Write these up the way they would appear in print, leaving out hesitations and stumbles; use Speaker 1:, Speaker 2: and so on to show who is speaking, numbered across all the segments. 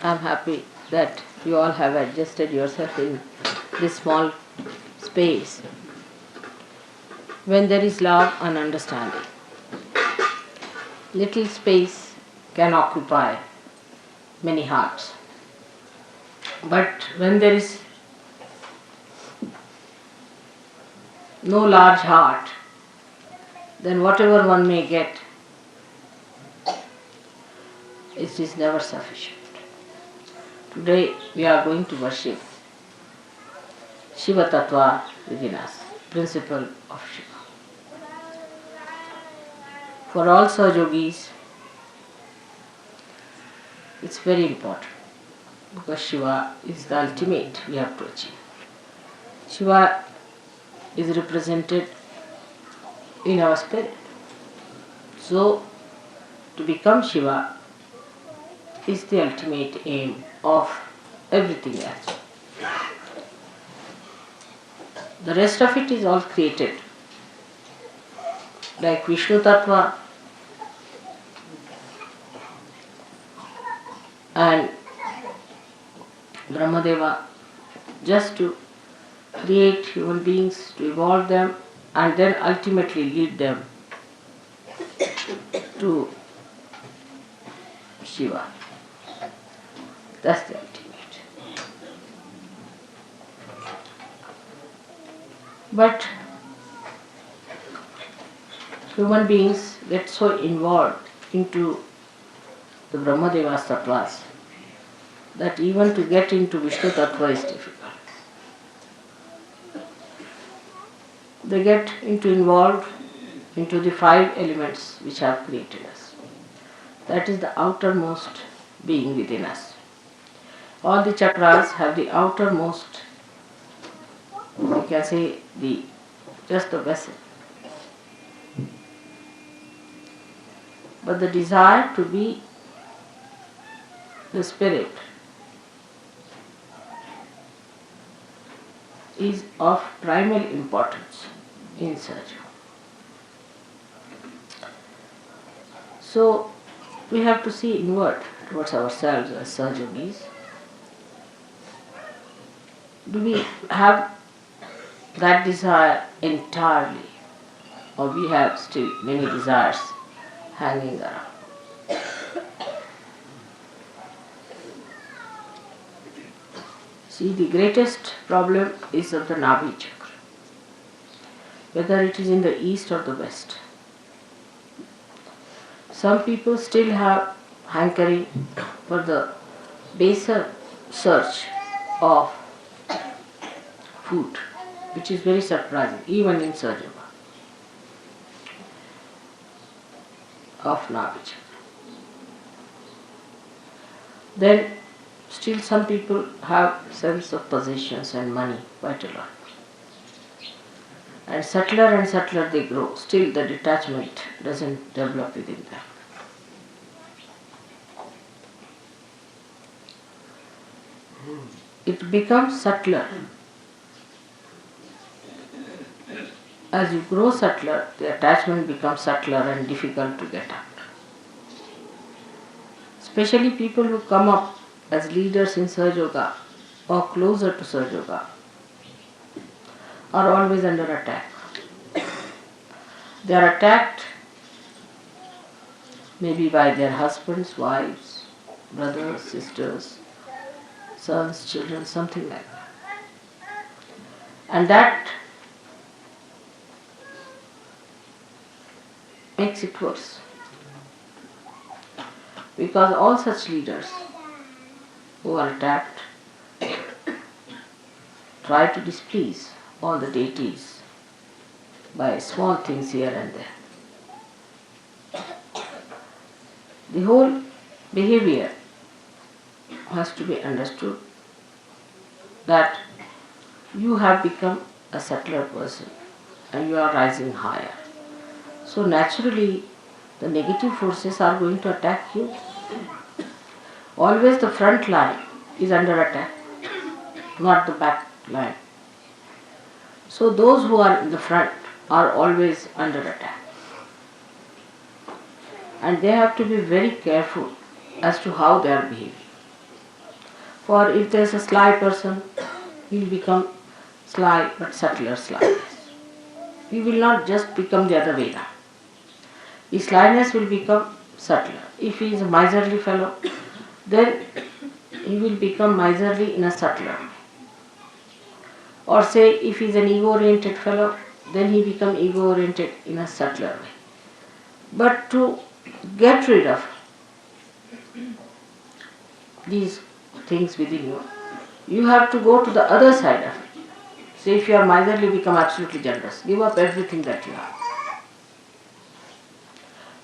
Speaker 1: I'm happy that you all have adjusted yourself in this small space. When there is love and understanding, little space can occupy many hearts. But when there is no large heart, then whatever one may get, it is never sufficient. Today we are going to worship Shiva Tattva within us, principle of Shiva. For all Sahajogis, it's very important because Shiva is the ultimate we have to achieve. Shiva is represented in our spirit. So, to become Shiva is the ultimate aim of everything else. The rest of it is all created. Like Vishnu Tattva and Brahmadeva, just to create human beings, to evolve them, and then ultimately lead them to Shiva. That's the ultimate. But human beings get so involved into the Brahmadeva's tattvas that even to get into Vishnu tattva is difficult. They get involved into the 5 elements which have created us. That is the outermost being within us. All the chakras have the outermost, you can say, just the vessel. But the desire to be the spirit is of primal importance in Sahaja. So we have to see inward towards ourselves as Sahajogis. Do we have that desire entirely, or we have still many desires hanging around? See, the greatest problem is of the Nabhi chakra, whether it is in the east or the west. Some people still have hankering for the baser search of food, which is very surprising, even in Sahaja of Nabhi chakra. Then still some people have sense of possessions and money quite a lot. And subtler they grow. Still the detachment doesn't develop within them. It becomes subtler. As you grow subtler, the attachment becomes subtler and difficult to get out. Especially people who come up as leaders in Sahaja Yoga or closer to Sahaja Yoga are always under attack. They are attacked maybe by their husbands, wives, brothers, sisters, sons, children, something like that. And that makes it worse. Because all such leaders who are attacked try to displease all the deities by small things here and there. The whole behavior has to be understood that you have become a subtler person and you are rising higher. So naturally the negative forces are going to attack you. Always the front line is under attack, not the back line. So those who are in the front are always under attack. And they have to be very careful as to how they are behaving. For if there is a sly person, he will become sly but subtler slyness. He will not just become the other way now. His slyness will become subtler. If he is a miserly fellow, then he will become miserly in a subtler way. Or say, if he is an ego-oriented fellow, then he becomes ego-oriented in a subtler way. But to get rid of these things within you, you have to go to the other side of it. Say, if you are miserly, become absolutely generous. Give up everything that you have.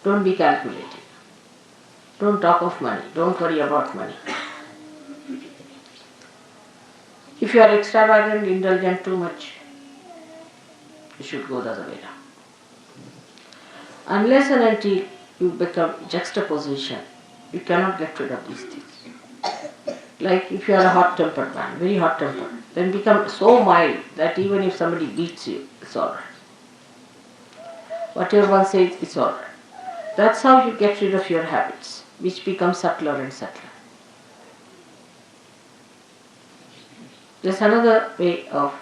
Speaker 1: Don't be calculating. Don't talk of money. Don't worry about money. If you are extravagant, indulgent too much, you should go the other way down. Unless and until you become juxtaposition, you cannot get rid of these things. Like if you are a hot-tempered man, very hot-tempered, then become so mild that even if somebody beats you, it's alright. Whatever one says, it's alright. That's how you get rid of your habits, which become subtler and subtler. There's another way of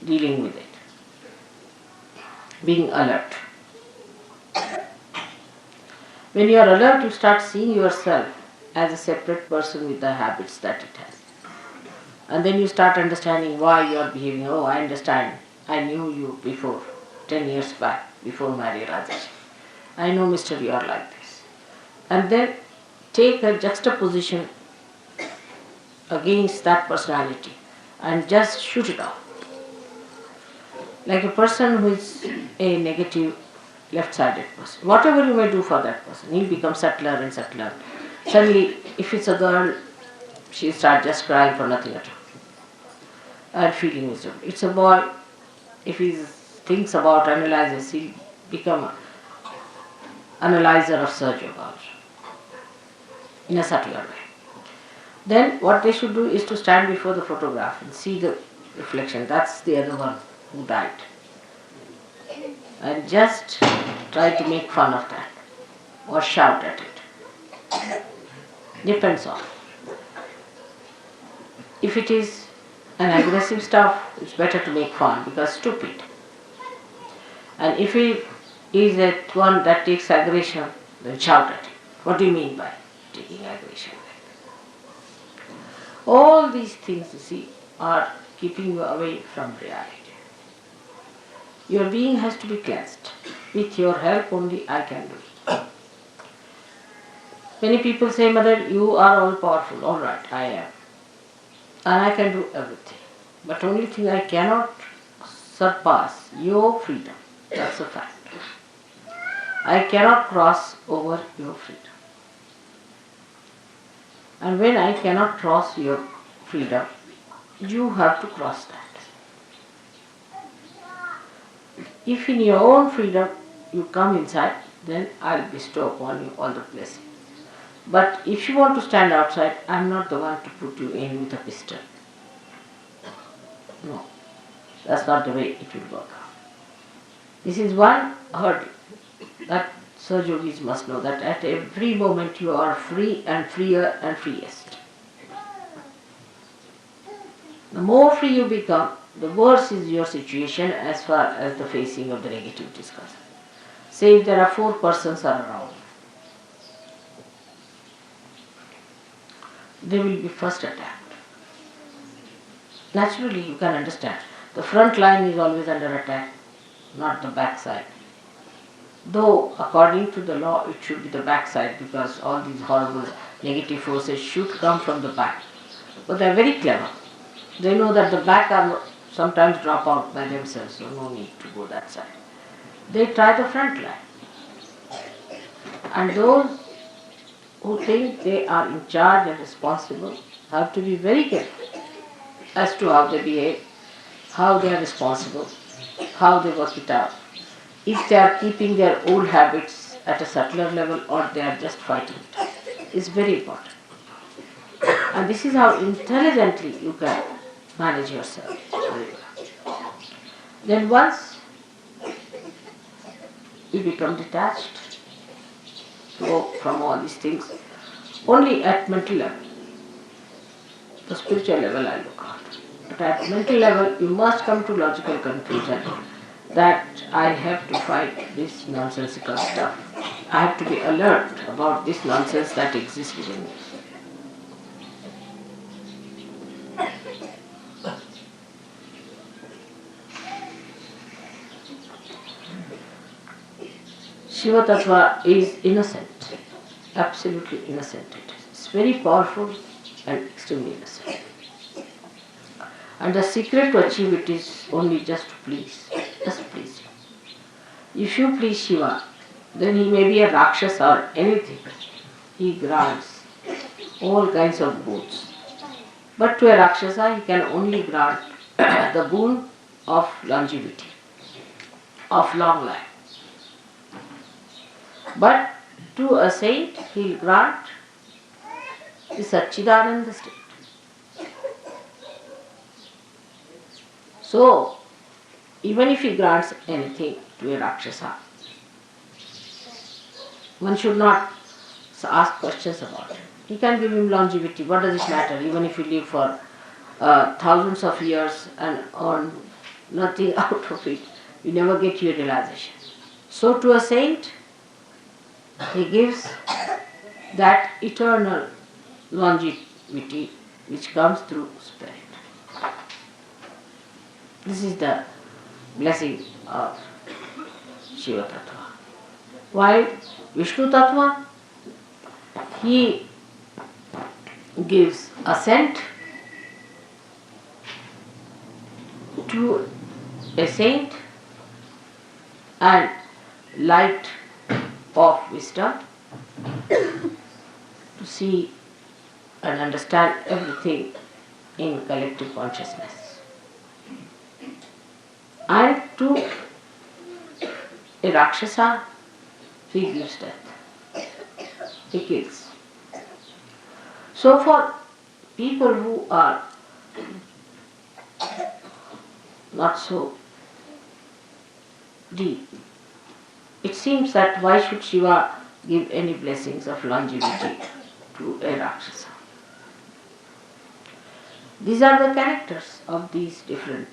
Speaker 1: dealing with it. Being alert. When you are alert, you start seeing yourself as a separate person with the habits that it has. And then you start understanding why you are behaving. Oh, I understand. I knew you before, 10 years back, before marrying Rajesh. I know, mister, you are like this. And then take a juxtaposition against that personality and just shoot it off. Like a person who is a negative, left-sided person. Whatever you may do for that person, he'll become subtler and subtler. Suddenly, if it's a girl, she'll start just crying for nothing at all and feeling miserable. It's a boy, if he thinks about, analyzes, he'll become an analyzer of Sahaj Yoga also, in a subtler way. Then what they should do is to stand before the photograph and see the reflection. That's the other one who died. And just try to make fun of that or shout at it. Depends on. If it is an aggressive stuff, it's better to make fun because stupid. And if it is that one that takes aggression, then shout at it. What do you mean by taking aggression? All these things, you see, are keeping you away from reality. Your being has to be cleansed. With your help only I can do it. Many people say, Mother, you are all powerful. All right, I am. And I can do everything. But only thing I cannot surpass your freedom. That's a fact. I cannot cross over your freedom. And when I cannot cross your freedom, you have to cross that. If in your own freedom you come inside, then I'll bestow upon you all the blessings. But if you want to stand outside, I'm not the one to put you in with a pistol. No, that's not the way it will work out. This is one hurdle that Sahaj Yogis must know, that at every moment you are free and freer and freest. The more free you become, the worse is your situation as far as the facing of the negativity is concerned. Say if there are 4 persons around, they will be first attacked. Naturally, you can understand. The front line is always under attack, not the back side. Though, according to the law, it should be the back side because all these horrible negative forces should come from the back. But they are very clever. They know that the back are sometimes drop out by themselves, so no need to go that side. They try the front line. And those who think they are in charge and responsible have to be very careful as to how they behave, how they are responsible, how they work it out. If they are keeping their old habits at a subtler level or they are just fighting it. It's very important. And this is how intelligently you can manage yourself. Then once you become detached from all these things, only at mental level. the spiritual level I look at. But at mental level, you must come to logical conclusion that I have to fight this nonsensical stuff. I have to be alert about this nonsense that exists within me. Shiva Tattva is innocent, absolutely innocent. It's very powerful and extremely innocent. And the secret to achieve it is only just to please, just please him. If you please Shiva, then he may be a Rakshasa or anything. He grants all kinds of boons. But to a Rakshasa, he can only grant the boon of longevity, of long life. But to a saint, he will grant the Satchidananda state. So, even if he grants anything to a Rakshasa, one should not ask questions about it. He can give him longevity. What does it matter? Even if you live for thousands of years and earn nothing out of it, you never get your realization. So to a saint, he gives that eternal longevity which comes through spirit. This is the blessing of Shiva Tattva. While Vishnu Tattva, he gives ascent to a saint and light of wisdom to see and understand everything in collective consciousness. And to a Rakshasa, he gives death. He kills. So for people who are not so deep, it seems that why should Shiva give any blessings of longevity to a Rakshasa? These are the characters of these different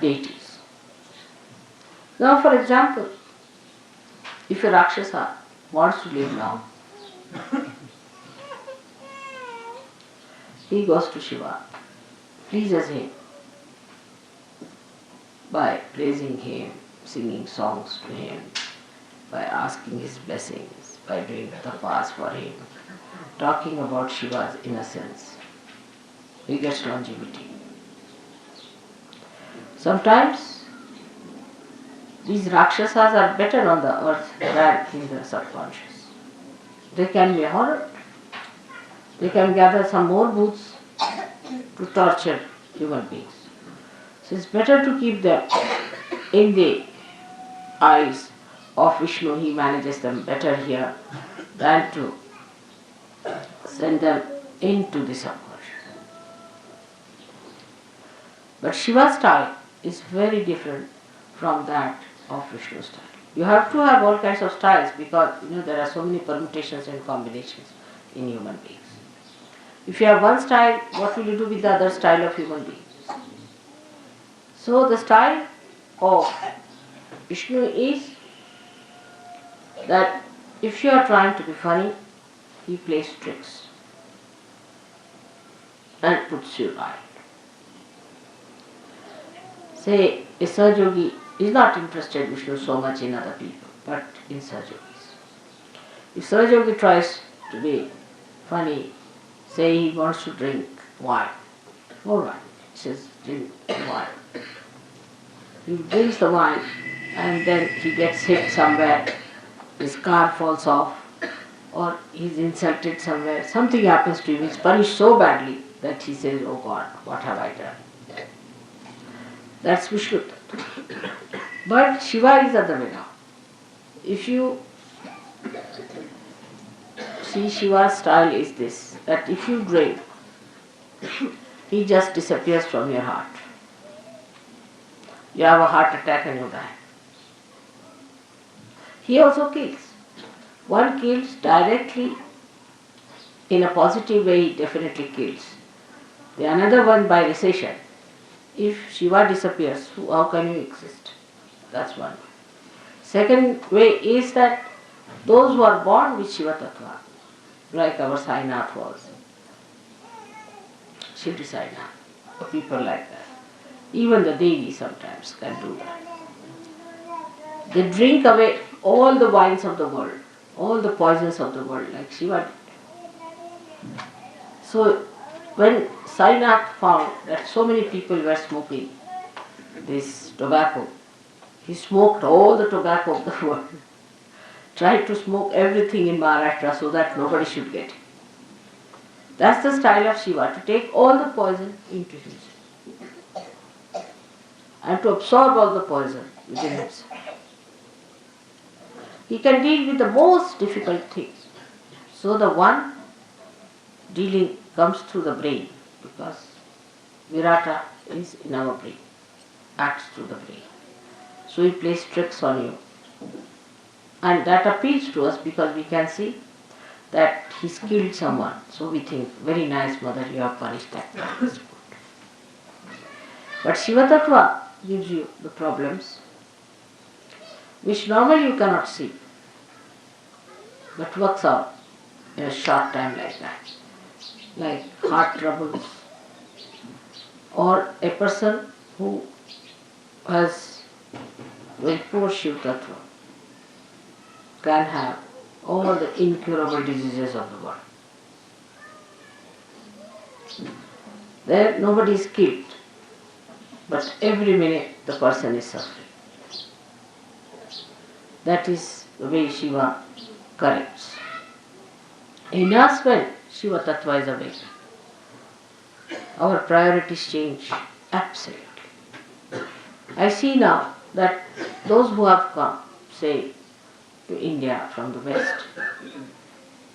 Speaker 1: deities. Now, for example, if a Rakshasa wants to live long, he goes to Shiva, pleases him by praising him, singing songs to him, by asking his blessings, by doing tapas for him, talking about Shiva's innocence. He gets longevity. Sometimes these Rakshasas are better on the earth than in the subconscious. They can be honored. They can gather some more booths to torture human beings. So it's better to keep them in the eyes of Vishnu. He manages them better here than to send them into the subconscious. But Shiva's style is very different from that of Vishnu's style. You have to have all kinds of styles because there are so many permutations and combinations in human beings. If you have one style, what will you do with the other style of human beings? So the style of Vishnu is that if you are trying to be funny, he plays tricks and puts you right. Say, a Sahaja is not interested, Vishnu, so much in other people, but in Sahajogis. If Sahaja tries to be funny, say he wants to drink wine, all right, he says, drink wine. He drinks the wine and then he gets hit somewhere, his car falls off, or he's insulted somewhere, something happens to him, he's punished so badly that he says, oh God, what have I done? That's Vishnu. But Shiva is other way now. If you see, Shiva's style is this, that if you drink, he just disappears from your heart. You have a heart attack and you die. He also kills. One kills directly In a positive way, it definitely kills. The another one by recession. If Shiva disappears, how can you exist? That's one. Second way is that those who are born with Shiva Tattva, like our Sainath was, Shivdi Sainath, or people like that. Even the Devi sometimes can do that. They drink away all the wines of the world, all the poisons of the world, like Shiva did. So when Sainath found that so many people were smoking this tobacco, he smoked all the tobacco of the world, tried to smoke everything in Maharashtra so that nobody should get it. That's the style of Shiva, to take all the poison into himself and to absorb all the poison within himself. He can deal with the most difficult things. So the one dealing comes through the brain, because Virata is in our brain, acts through the brain. So he plays tricks on you. And that appeals to us because we can see that he's killed someone. So we think, very nice mother, you have punished that. That's good. But Shiva Tattva gives you the problems which normally you cannot see, but works out in a short time like that. Like heart troubles, or a person who has very poor Shiva Tattva can have all the incurable diseases of the world. There nobody is killed, but every minute the person is suffering. That is the way Shiva corrects. In us, when Shiva Tattva is awakened, our priorities change absolutely. I see now that those who have come, say, to India from the West,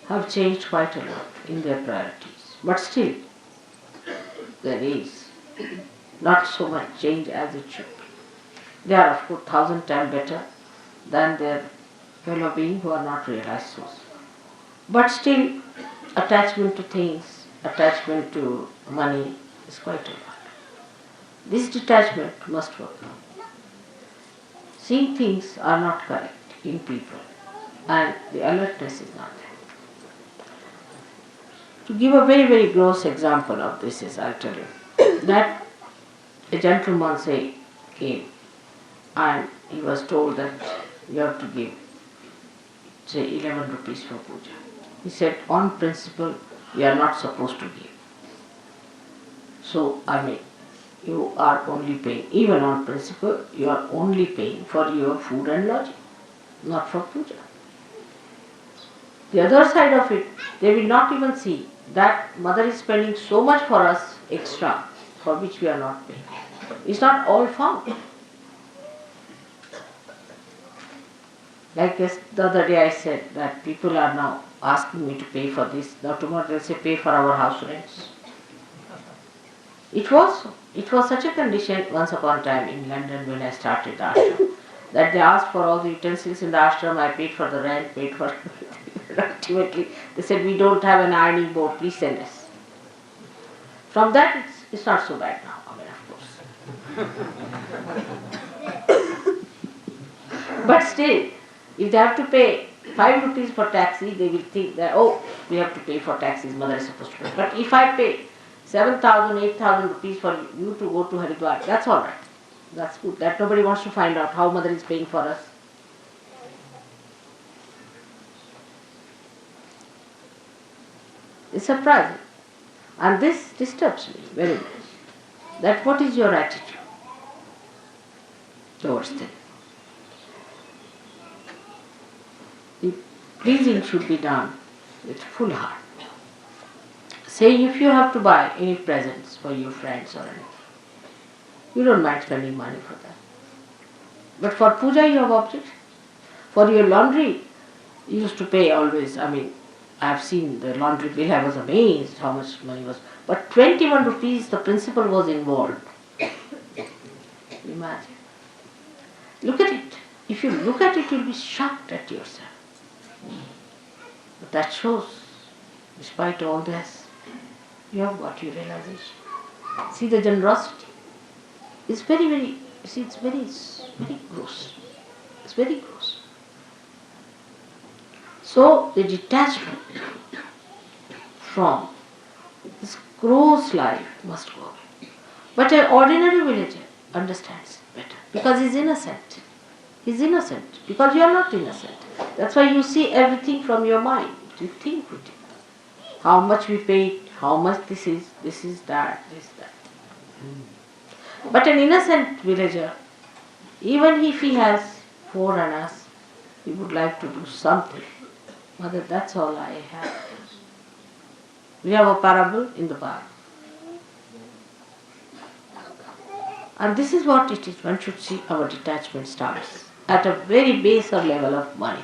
Speaker 1: have changed quite a lot in their priorities. But still, there is not so much change as it should be. They are, of course, 1,000 times better than their fellow beings who are not realized souls. But still, attachment to things, attachment to money is quite a lot. This detachment must work. Seeing things are not correct in people, and the alertness is not there. To give a very, very gross example of this is, I'll tell you, that a gentleman, say, came and he was told that you have to give, say, 11 rupees for puja. He said, on principle, we are not supposed to give. So, you are only paying, even on principle, you are only paying for your food and lodging, not for puja. The other side of it, they will not even see that mother is spending so much for us extra, for which we are not paying. It's not all found. Like the other day I said that people are now asking me to pay for this. Now tomorrow they'll say pay for our house rents. It was such a condition once upon a time in London when I started the ashram, that they asked for all the utensils in the ashram, I paid for the rent, paid for ultimately they said we don't have an ironing board, please send us. From that it's not so bad now, of course. But still, if they have to pay 5 rupees for taxi, they will think that, oh, we have to pay for taxis, mother is supposed to pay. But if I pay 7,000, 8,000 rupees for you to go to Haridwar, that's all right. That's good. That nobody wants to find out how mother is paying for us. It's surprising. And this disturbs me very much. That what is your attitude towards them? The pleasing should be done with full heart. Say if you have to buy any presents for your friends or anything, you don't mind spending money for that. But for puja you have objection. For your laundry, you used to pay always. I have seen the laundry bill, I was amazed how much money was. But 21 rupees, the principal was involved. Imagine. Look at it. If you look at it, you'll be shocked at yourself. But that shows Despite all this, you have got your realization. See the generosity. It's very, see, it's very gross. It's very gross. So the detachment from this gross life must go away. But an ordinary villager understands better because he's innocent. He's innocent because you are not innocent. That's why you see everything from your mind. You think with it. How much we paid, how much this is that, this, that. But an innocent villager, even if he has 4 annas, he would like to do something. Mother, that's all I have. We have a parable in the Bible. And this is what it is. One should see our detachment starts at a very baser level of money.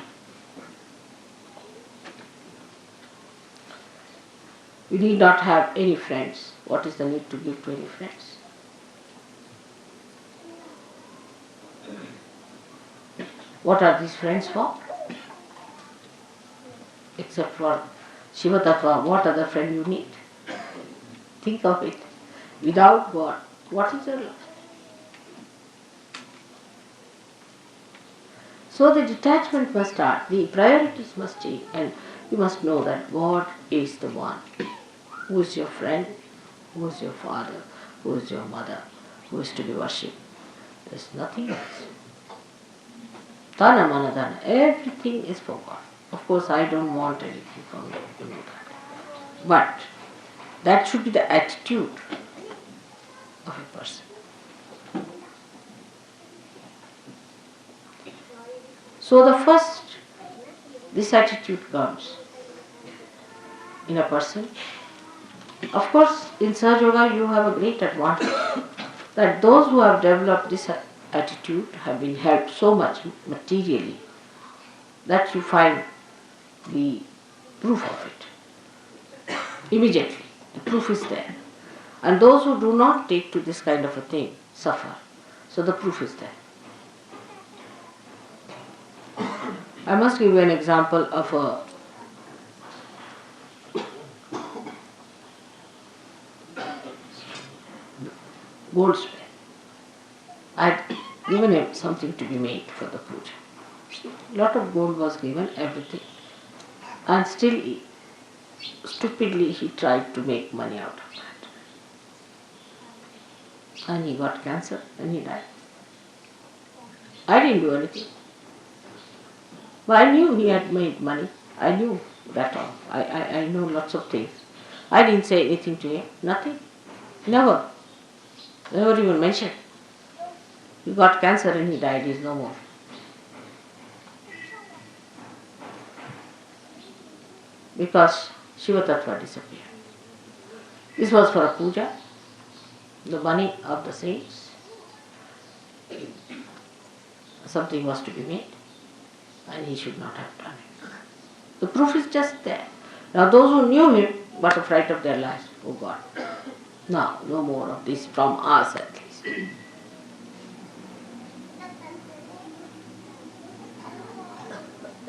Speaker 1: We need not have any friends. What is the need to give to any friends? What are these friends for? Except for Shiva Tattva, what other friend you need? Think of it. Without God, what is your life? So the detachment must start, the priorities must change, and you must know that God is the one who is your friend, who is your father, who is your mother, who is to be worshipped. There is nothing else. Dana mana dana, everything is for God. Of course, I don't want anything from you, you know that. But that should be the attitude of a person. So the first, this attitude comes in a person. Of course, in Sahaja Yoga you have a great advantage that those who have developed this attitude have been helped so much materially that you find the proof of it. Immediately, the proof is there. And those who do not take to this kind of a thing suffer. So the proof is there. I must give you an example of a goldsmith. I had given him something to be made for the puja. A lot of gold was given, everything. And still, stupidly, he tried to make money out of that. And he got cancer and he died. I didn't do anything. But I knew he had made money. I knew that all. I know lots of things. I didn't say anything to him. Nothing. Never. Never even mentioned. He got cancer and he died. He is no more. Because Shiva Tattva disappeared. This was for a puja. The money of the saints. Something was to be made. And he should not have done it. The proof is just there. Now those who knew him got a fright of their lives. Oh God, now no more of this from us at least.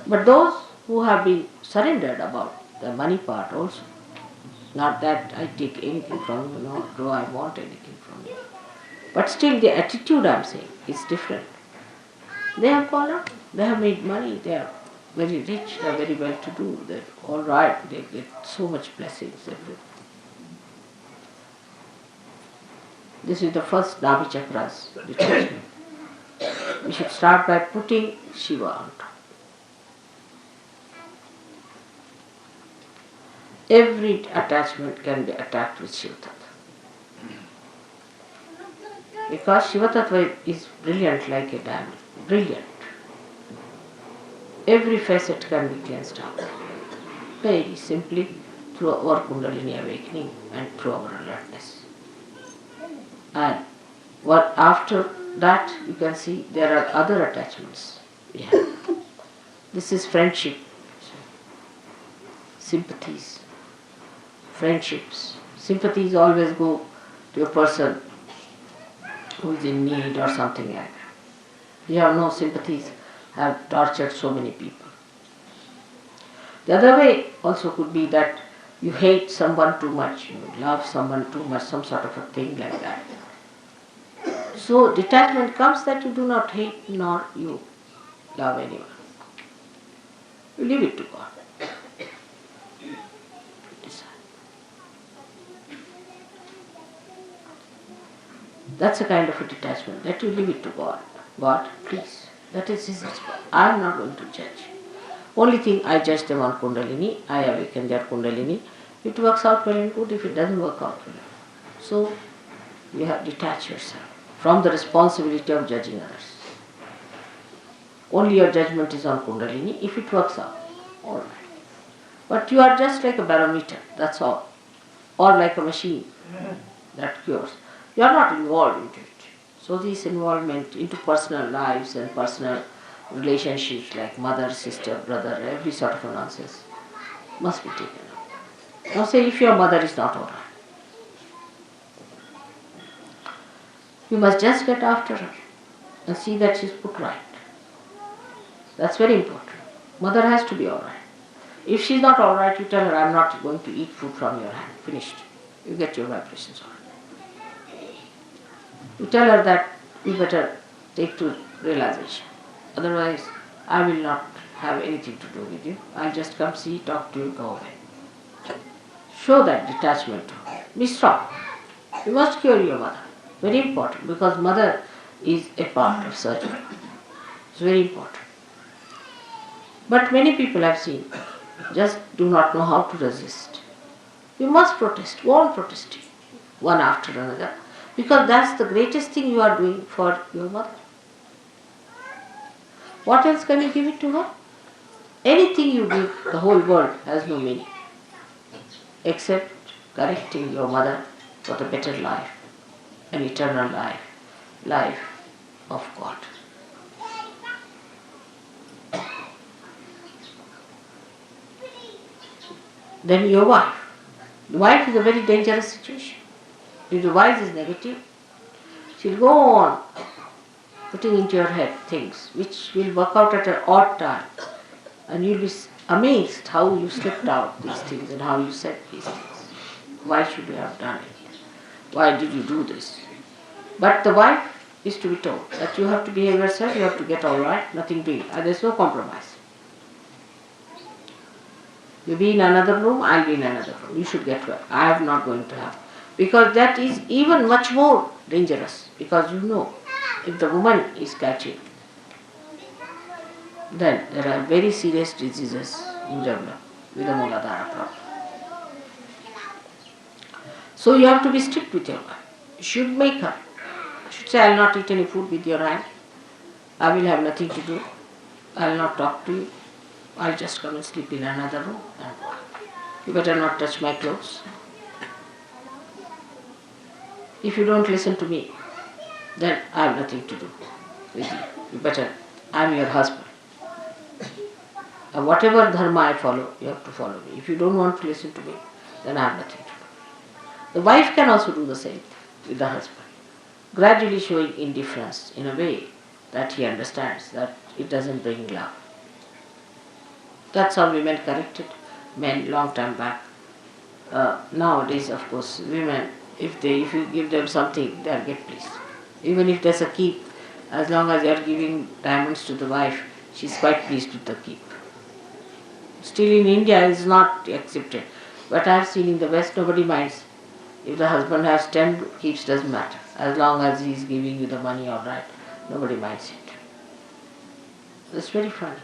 Speaker 1: But those who have been surrendered about the money part also, not that I take anything from you, nor do I want anything from you. But still the attitude I am saying is different. They have gone up, they have made money, they are very rich, they are very well to do, they are all right, they get so much blessings, everything. This is the first Nabi Chakras detachment. We should start by putting Shiva on top. Every attachment can be attacked with Shiva Tattva. Because Shiva Tattva is brilliant like a diamond. Brilliant. Every facet can be cleansed out. Very simply through our Kundalini awakening and through our alertness. And what after that you can see there are other attachments we have. This is friendship, sympathies, friendships. Sympathies always go to a person who is in need or something like that. We have no sympathies, have tortured so many people. The other way also could be that You hate someone too much, you love someone too much, some sort of a thing like that. So detachment comes that you do not hate nor you love anyone. You leave it to God. That's a kind of a detachment, that you leave it to God. God, please, that is His response. I am not going to judge. Only thing, I judge them on Kundalini, I awaken their Kundalini. It works out well and good, if it doesn't work out well. So, you have detached yourself from the responsibility of judging others. Only your judgment is on Kundalini, if it works out, all right. But you are just like a barometer, that's all. Or like a machine that cures. You are not involved into it. So this involvement into personal lives and personal relationships like mother, sister, brother, every sort of a nonsense must be taken out. Now say if your mother is not alright, you must just get after her and see that she is put right. That's very important. Mother has to be alright. If she is not alright, you tell her, I am not going to eat food from your hand. Finished. You get your vibrations on. You tell her that you better take to realization. Otherwise, I will not have anything to do with you. I'll just come see, talk to you, go away. Show that detachment. Be strong. You must cure your mother. Very important, because mother is a part of surgery. It's very important. But many people I've seen just do not know how to resist. You must protest. Go on protesting, one after another. Because that's the greatest thing you are doing for your mother. What else can you give it to her? Anything you give, the whole world has no meaning. Except correcting your mother for the better life, an eternal life, life of God. Then your wife. The wife is a very dangerous situation. If the wife is negative, she'll go on putting into your head things which will work out at an odd time. And you'll be amazed how you slipped out these things and how you said these things. Why should you have done it? Why did you do this? But the wife is to be told that you have to behave yourself, you have to get all right, nothing doing. There's no compromise. You be in another room, I'll be in another room. You should get well. I am not going to have. Because that is even much more dangerous. Because you know, if the woman is catching, then there are very serious diseases you develop with the Mooladhara problem. So you have to be strict with your wife. You should make her. You should say, I will not eat any food with your hand. I will have nothing to do. I will not talk to you. I'll just come and sleep in another room and go. You better not touch my clothes. If you don't listen to me, then I have nothing to do with you. You better, I'm your husband. And whatever dharma I follow, you have to follow me. If you don't want to listen to me, then I have nothing to do. The wife can also do the same with the husband, gradually showing indifference in a way that he understands that it doesn't bring love. That's how women corrected men long time back. Nowadays, of course, women, if you give them something, they'll get pleased. Even if there's a keep, as long as you're giving diamonds to the wife, she's quite pleased with the keep. Still in India it's not accepted. But I've seen in the West nobody minds. If the husband has 10 keeps, doesn't matter. As long as he's giving you the money, all right, nobody minds it. That's very funny.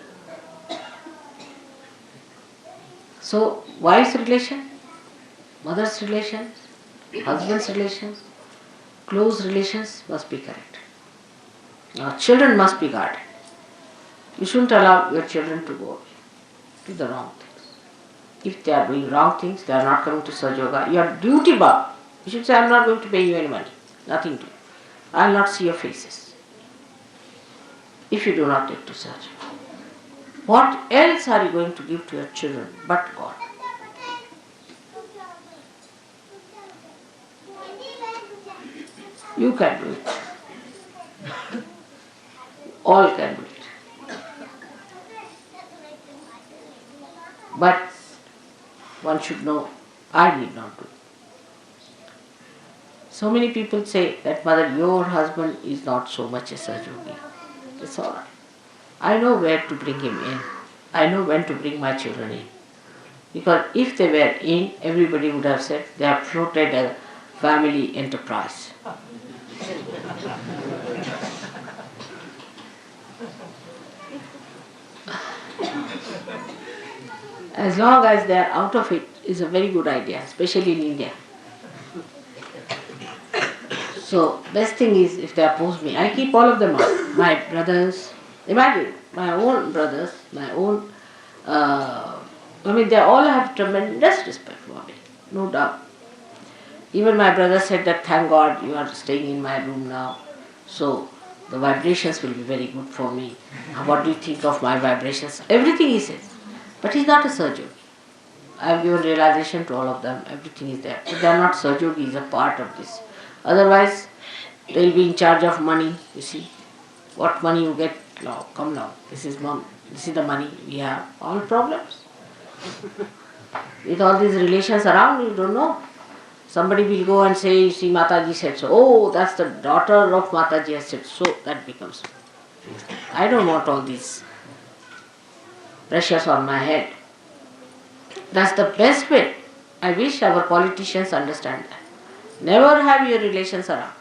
Speaker 1: So, wife's relation, mother's relations, husband's relations, close relations must be correct. Now, children must be guarded. You shouldn't allow your children to go to the wrong things. If they are doing wrong things, they are not coming to Saj Yoga, you are duty bound. You should say, I am not going to pay you any money. Nothing to do. I will not see your faces. If you do not take to Saj. What else are you going to give to your children but God? You can do it. All can do it. But one should know I need not do. So many people say that, mother, your husband is not so much a Sahajogi. It's all right. I know where to bring him in. I know when to bring my children in. Because if they were in, everybody would have said they have floated a family enterprise. As long as they are out of it is a very good idea, especially in India. So best thing is if they oppose me, I keep all of them out. My brothers, imagine, my own brothers, my own, they all have tremendous respect for me, no doubt. Even my brother said that, thank God you are staying in my room now, so the vibrations will be very good for me. What do you think of my vibrations? Everything he says. But he's not a surgeon. I have given realization to all of them, everything is there. If they are not surgeon, he is a part of this. Otherwise, they will be in charge of money, you see. What money you get, now, come now, this is the money we have, all problems. With all these relations around, you don't know. Somebody will go and say, you see, Mataji said so. Oh, that's the daughter of Mataji has said so. That becomes. I don't want all these pressures on my head. That's the best way. I wish our politicians understand that. Never have your relations around.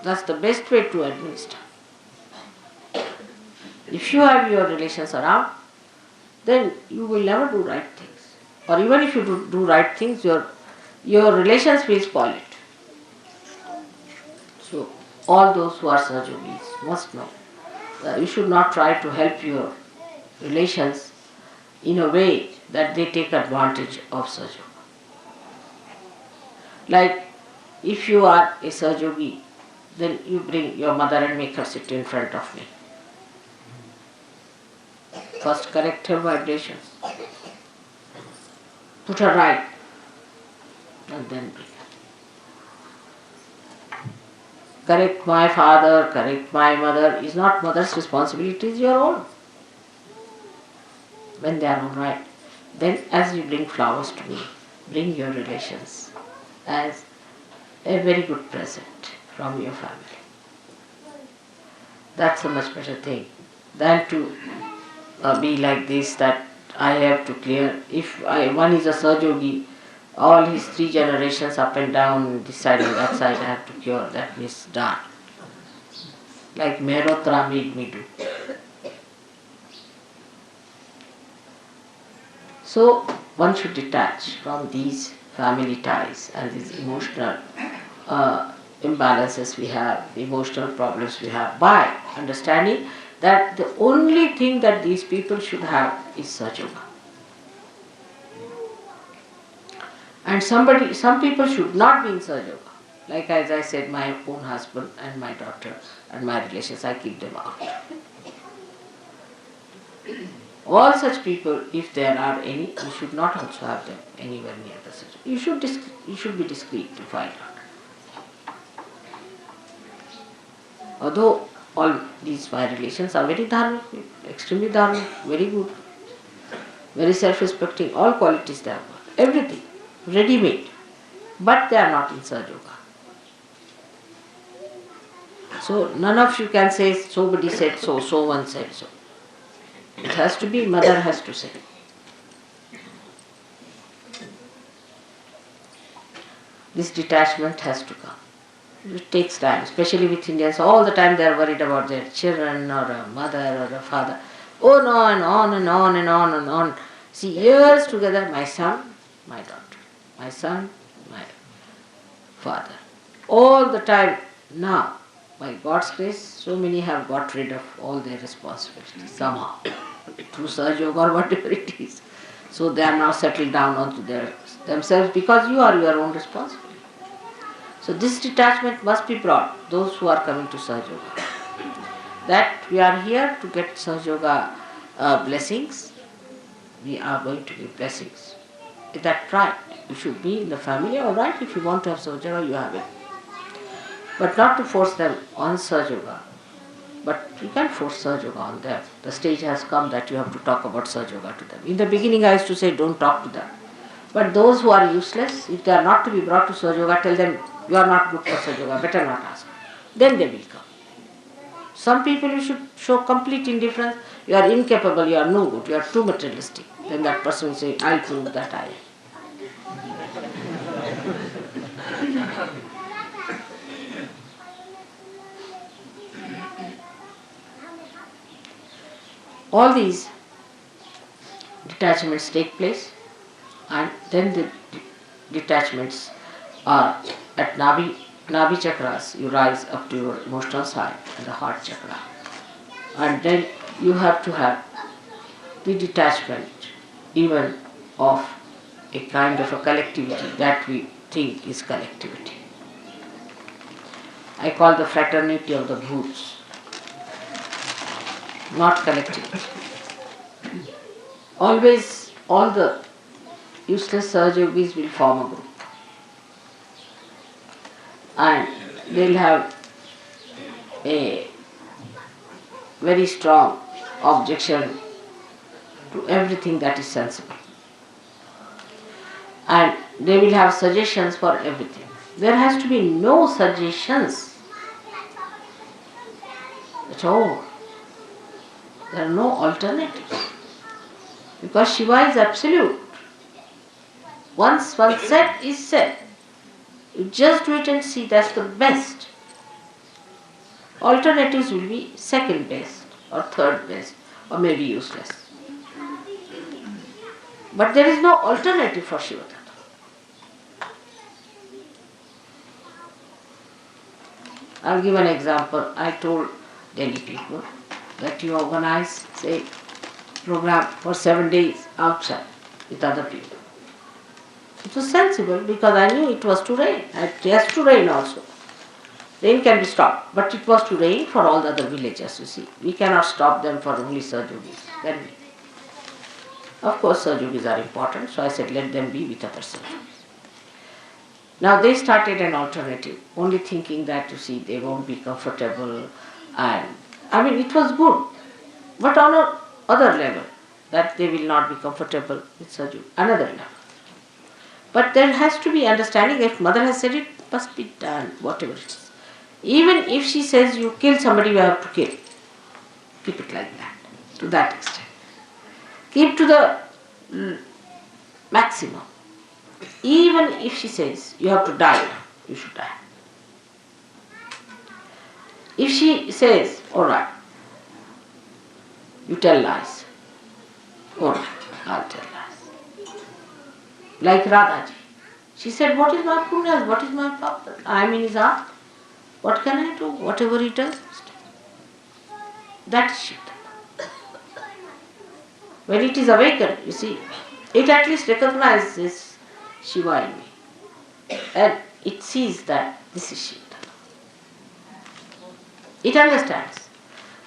Speaker 1: That's the best way to administer. If you have your relations around, then you will never do right things. Or even if you do right things, your relations will spoil it. So, all those who are Sahajogis must know that you should not try to help your relations in a way that they take advantage of Sahajoga. Like, if you are a Sahajogi, then you bring your mother and make her sit in front of me. First correct her vibrations. Put her right. And then bring her. Correct my father, correct my mother is not mother's responsibility, it is your own. When they are all right, then as you bring flowers to me, bring your relations as a very good present from your family. That's a much better thing than to be like this, that I have to clear. If one is a Sahajogi, all his 3 generations up and down, this side and that side, I have to cure. That means done. Like Mahashivaratri made me do. So one should detach from these family ties and these emotional imbalances we have, the emotional problems we have, by understanding that the only thing that these people should have is Sahajoga. And some people should not be in Sahajoga. Like as I said, my own husband and my daughter and my relations, I keep them out. All such people, if there are any, you should not also have them anywhere near the Sahajoga. You should be discreet to find out. Although all these my relations are very dharmic, extremely dharmic, very good, very self-respecting, all qualities they have got, everything, ready-made, but they are not in Sahajoga. So none of you can say, somebody said so, so one said so. It has to be, mother has to say. This detachment has to come. It takes time, especially with Indians. All the time they are worried about their children or a mother or a father. On and on and on and on and on. See, years together, my son, my daughter. My son, my father. All the time now, by God's grace, so many have got rid of all their responsibilities somehow, through Sahajoga or whatever it is. So they are now settled down onto themselves because you are your own responsibility. So this detachment must be brought, those who are coming to Sahajoga. That we are here to get Sahajoga blessings, we are going to give blessings. Is that right? You should be in the family, all right, if you want to have Sahajoga, you have it. But not to force them on Sahajoga. But you can't force Sahajoga on them. The stage has come that you have to talk about Sahajoga to them. In the beginning I used to say, don't talk to them. But those who are useless, if they are not to be brought to Sahaja, tell them, you are not good for Sahaja, better not ask. Then they will come. Some people you should show complete indifference. You are incapable, you are no good, you are too materialistic. Then that person will say, I'll prove that I am. All these detachments take place, and then the detachments are at Navi chakras. You rise up to your emotional side and the heart chakra, and then you have to have the detachment even of a kind of a collectivity that we think is collectivity. I call the fraternity of the bhoots, not collectivity. Always all the useless Sahajogis will form a group, and they'll have a very strong objection to everything that is sensible, and they will have suggestions for everything. There has to be no suggestions at all. There are no alternatives, because Shiva is absolute. Once one said is said. You just wait and see, that's the best. Alternatives will be second best or third best or maybe useless. But there is no alternative for Shiva Tattva. I'll give an example. I told Delhi people that you organize, say, program for 7 days outside with other people. It was sensible because I knew it was to rain. It has to rain also. Rain can be stopped, but it was to rain for all the other villages, you see. We cannot stop them for only Sahajogis. Then we. Of course, Sahajogis are important, so I said let them be with other Sahajogis. Now they started an alternative, only thinking that, you see, they won't be comfortable, and it was good, but on another level, that they will not be comfortable with Sahajogis, another level. But there has to be understanding. If mother has said it, must be done, whatever it is. Even if she says you kill somebody, you have to kill. Keep it like that, to that extent. Keep to the maximum. Even if she says you have to die, you should die. If she says, alright, you tell lies, alright, I'll tell lies. Like Radhaji. She said, what is my punya? What is my papa? I am in his heart. What can I do? Whatever he does. That is Shiva. When it is awakened, you see, it at least recognizes Shiva in me. And it sees that this is Shiva. It understands.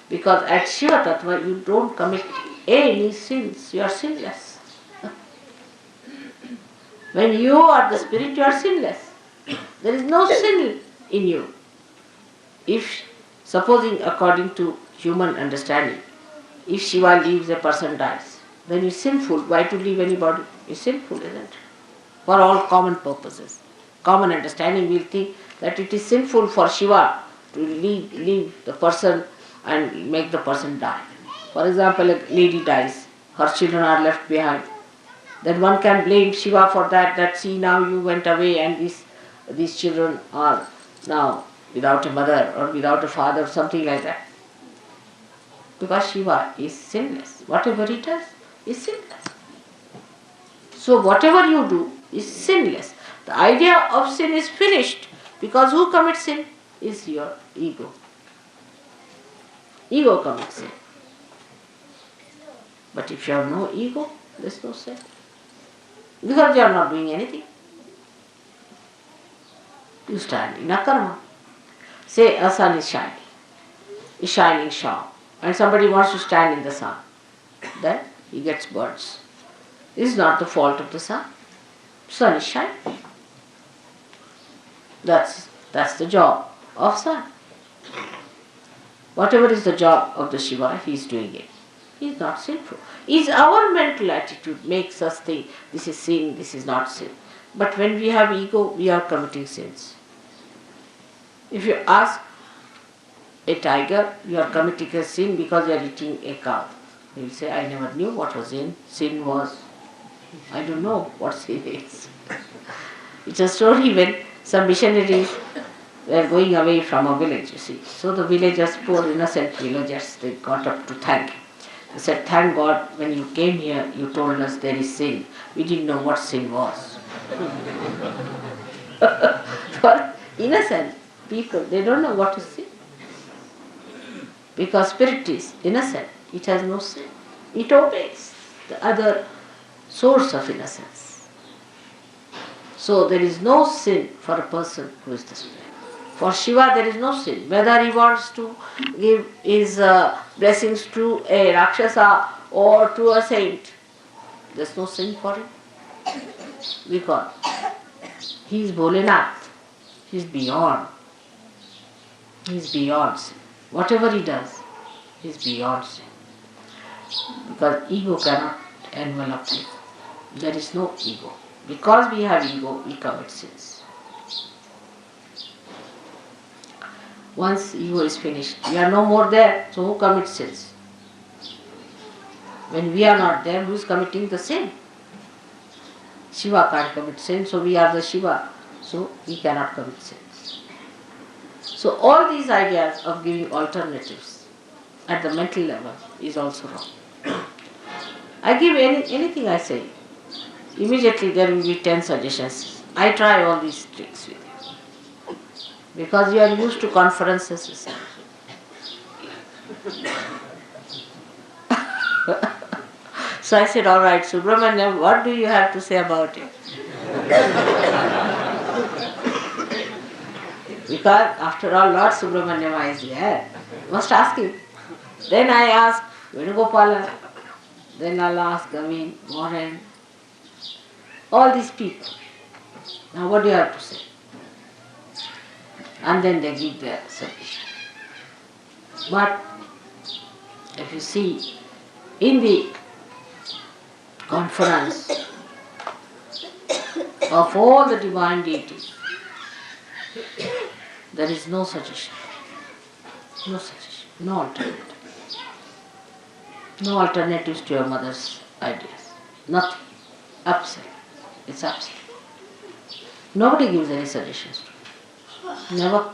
Speaker 1: Because at Shiva Tattva, you don't commit any sins. You are sinless. When you are the spirit, you are sinless. There is no sin in you. If, supposing according to human understanding, if Shiva leaves, a person dies, then he is sinful. Why to leave anybody? He is sinful, isn't it? For all common purposes. Common understanding will think that it is sinful for Shiva to leave the person and make the person die. For example, a lady dies, her children are left behind. Then one can blame Shiva for that see, now you went away and these children are now without a mother or without a father, something like that. Because Shiva is sinless. Whatever he does is sinless. So whatever you do is sinless. The idea of sin is finished, because who commits sin is your ego. Ego commits sin. But if you have no ego, there is no sin. Because you are not doing anything. You stand in a karma. Say a sun is shining sharp, and somebody wants to stand in the sun. Then he gets burns. This is not the fault of the sun. Sun is shining. That's the job of sun. Whatever is the job of the Shiva, he is doing it. is not sinful. Is our mental attitude makes us think this is sin, this is not sin. But when we have ego, we are committing sins. If you ask a tiger, you are committing a sin because you are eating a cow. He will say, I never knew what was sin. Sin was, I don't know what sin is. It's a story when some missionaries were going away from a village, you see. So the villagers, poor innocent villagers, they got up to thank him. They said, thank God, when you came here, you told us there is sin. We didn't know what sin was. For innocent people, they don't know what is sin. Because spirit is innocent, it has no sin. It obeys the other source of innocence. So there is no sin for a person who is the spirit. For Shiva there is no sin. Whether he wants to give his blessings to a Rakshasa or to a saint, there is no sin for him. Because he is Bholenath. He is beyond. He is beyond sin. Whatever he does, he is beyond sin. Because ego cannot envelop him. There is no ego. Because we have ego, we commit sins. Once ego is finished, we are no more there, so who commits sins? When we are not there, who is committing the sin? Shiva can't commit sin, so we are the Shiva, so he cannot commit sins. So all these ideas of giving alternatives at the mental level is also wrong. I give anything I say, immediately there will be 10 suggestions. I try all these tricks with you. Because you are used to conferences, you see. So I said, all right, Subramanyam, what do you have to say about it? Because after all, Lord Subramanyam is there. Must ask him. Then I ask Venugopala. Then I'll ask Warren. All these people. Now what do you have to say? And then they give their submission. But if you see, in the conference of all the divine deities, there is no suggestion. No suggestion. No alternative. No alternatives to your mother's ideas. Nothing. Absolute. It's absolute. Nobody gives any suggestions to you. Never.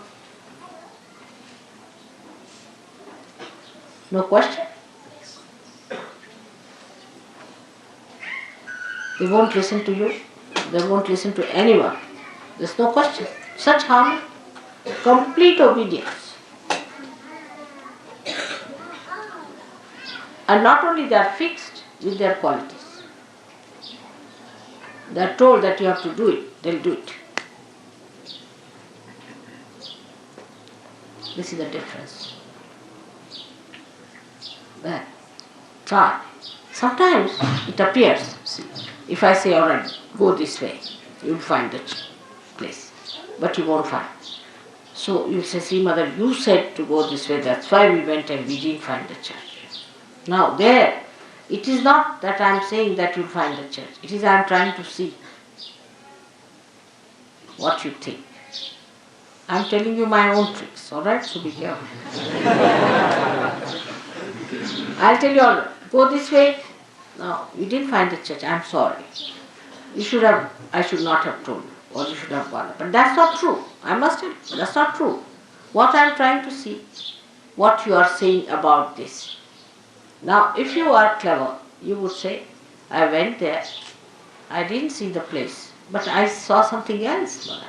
Speaker 1: No question. They won't listen to you. They won't listen to anyone. There's no question. Such harmony. Complete obedience. And not only they are fixed with their qualities. They are told that you have to do it. They'll do it. This is the difference. Then, try. Sometimes it appears. See, if I say, all right, go this way, you'll find the place. But you won't find. So you say, see mother, you said to go this way, that's why we went and we didn't find the church. Now there, it is not that I am saying that you'll find the church. It is I am trying to see what you think. I am telling you my own tricks, alright? So be careful. I'll tell you all right, go this way. No, you didn't find the church, I am sorry. I should not have told you, or you should have gone. But that's not true. I must tell you, that's not true. What I am trying to see, what you are saying about this. Now, if you are clever, you would say, I went there, I didn't see the place, but I saw something else, Mother.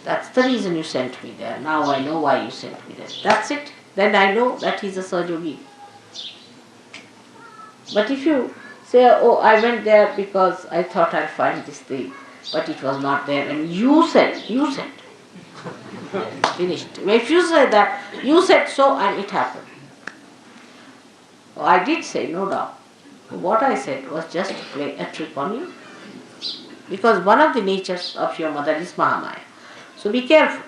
Speaker 1: That's the reason you sent me there. Now I know why you sent me there. That's it. Then I know that he's a Sahajogi. But if you say, oh, I went there because I thought I'd find this thing, but it was not there, and you said. Finished. If you say that, you said so and it happened. Oh, I did say, no doubt. What I said was just to play a trick on you. Because one of the natures of your mother is Mahamaya. So be careful.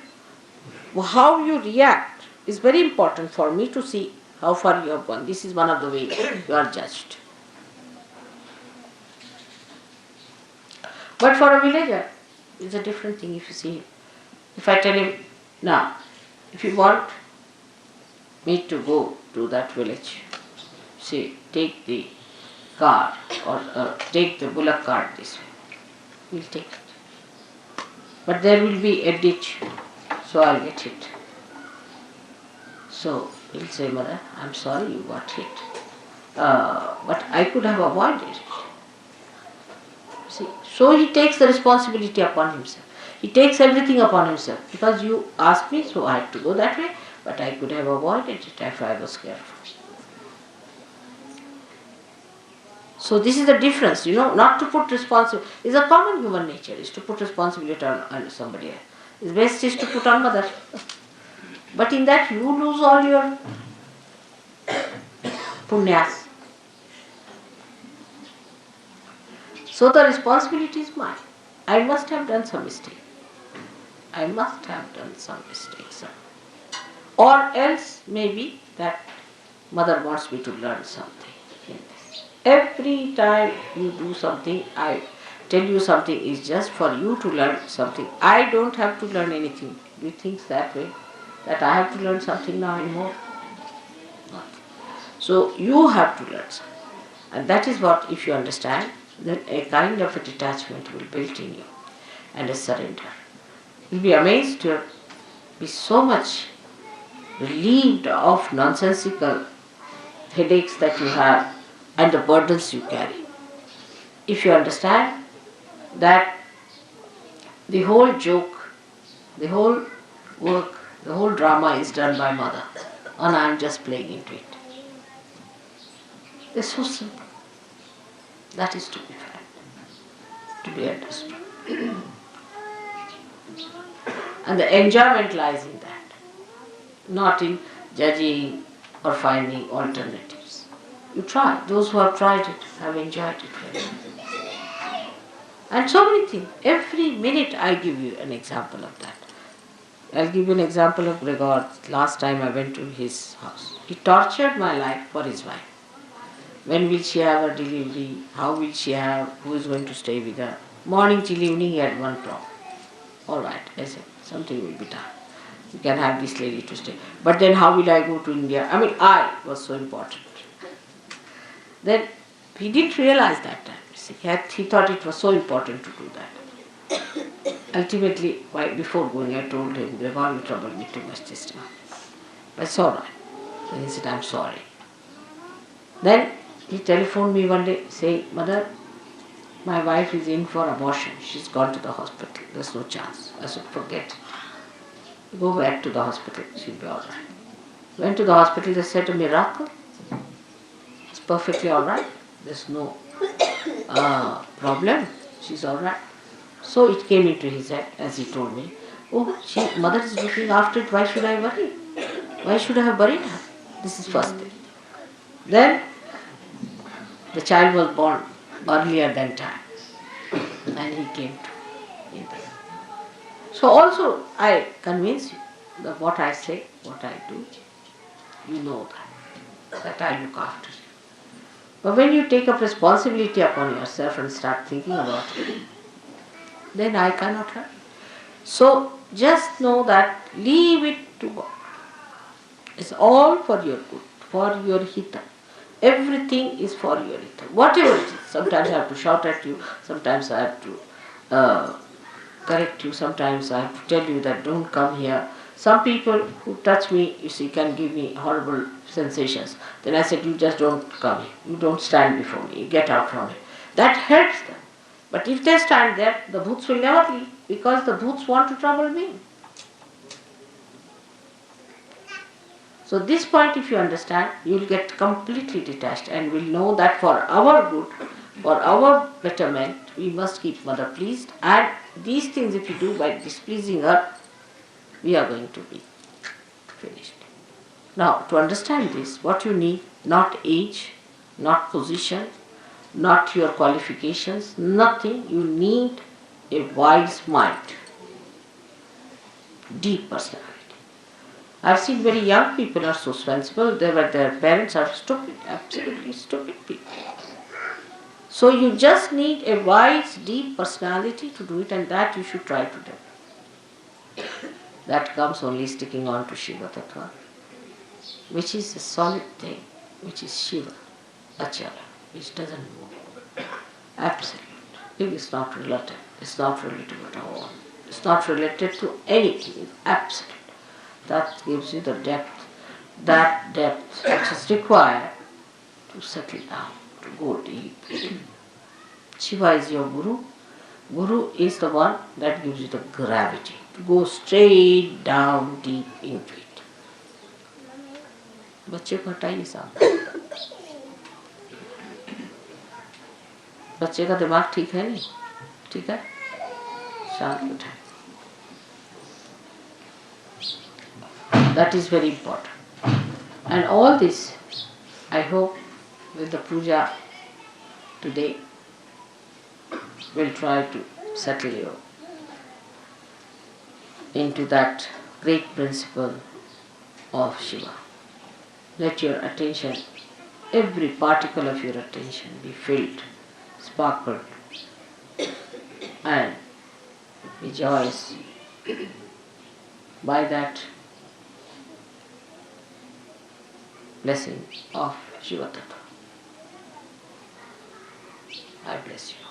Speaker 1: How you react is very important for me to see how far you have gone. This is one of the ways you are judged. But for a villager, it's a different thing if you see him. If I tell him, now, if you want me to go to that village, say, take the cart or take the bullock cart this way, we'll take it. But there will be a ditch, so I'll get hit. So he'll say, Mother, I'm sorry you got hit, but I could have avoided it. See, so he takes the responsibility upon himself. He takes everything upon himself. Because you asked me, so I had to go that way, but I could have avoided it if I was careful. So this is the difference, not to put responsibility. It's a common human nature, is to put responsibility on somebody else. It's best is to put on mother. But in that you lose all your punyas. So the responsibility is mine. I must have done some mistake. I must have done some mistakes. Or else maybe that mother wants me to learn something in this. Every time you do something, I tell you something is just for you to learn something. I don't have to learn anything. Do you think that way? That I have to learn something now anymore? Not. So you have to learn something. And that is what, if you understand, then a kind of a detachment will build in you and a surrender. You'll be amazed to be so much relieved of nonsensical headaches that you have and the burdens you carry. If you understand that the whole joke, the whole work, the whole drama is done by mother and I am just playing into it. It's so simple. That is to be felt, to be understood. And the enjoyment lies in that, not in judging or finding alternatives. You try. Those who have tried it have enjoyed it very much. And so many things. Every minute I give you an example of that. I'll give you an example of Gregor. Last time I went to his house. He tortured my life for his wife. When will she have her delivery? How will she have? Who is going to stay with her? Morning till evening he had one problem. All right, I said, something will be done. You can have this lady to stay. But then how will I go to India? I was so important. Then he didn't realize that time. He thought it was so important to do that. Ultimately, before going, I told him, Gregor, you troubled me too much this time. I said, all right. Then he said, I'm sorry. Then he telephoned me one day saying, Mother, my wife is in for abortion. She's gone to the hospital. There's no chance. I said, forget it. Go back to the hospital. She'll be all right. Went to the hospital. They said a miracle. It's perfectly all right. There's no problem. She's all right. So it came into his head, as he told me, mother is looking after it. Why should I worry? Why should I have buried her? This is first thing. Then the child was born earlier than time, and he came to India. So also I convince you that what I say, what I do, you know that I look after you. But when you take up responsibility upon yourself and start thinking about it, then I cannot help. So just know that leave it to God. It's all for your good, for your hita. Everything is for your hita. Whatever it is. Sometimes I have to shout at you, sometimes I have to correct you, sometimes I have to tell you that don't come here. Some people who touch me, you see, can give me horrible sensations. Then I said, you just don't come here. You don't stand before me. You get out from it. That helps them. But if they stand there, the bhoots will never leave, because the bhoots want to trouble me. So this point, if you understand, you will get completely detached and will know that for our good, for our betterment, we must keep mother pleased. And these things, if you do by displeasing her, we are going to be finished. Now, to understand this, what you need, not age, not position, not your qualifications, nothing. You need a wise mind, deep personality. I've seen very young people are so sensible, their parents are stupid, absolutely stupid people. So you just need a wise, deep personality to do it, and that you should try to do. That comes only sticking on to Shiva Tattva, which is a solid thing, which is Shiva, Achala, which doesn't move. Absolute. It is not relative. It's not relative at all. It's not related to anything. It's absolute. That gives you the depth, that depth which is required to settle down, to go deep. Shiva is your Guru. Guru is the one that gives you the gravity to go straight down deep into it. बच्चे को हटाइए सामने. बच्चे का दिमाग ठीक है नहीं? ठीक है? शांत बैठे. That is very important. And all this, I hope, with the puja today, will try to settle you into that great principle of Shiva. Let your attention, every particle of your attention be filled, sparkled, and rejoice by that blessing of Shiva Tattva. I bless you.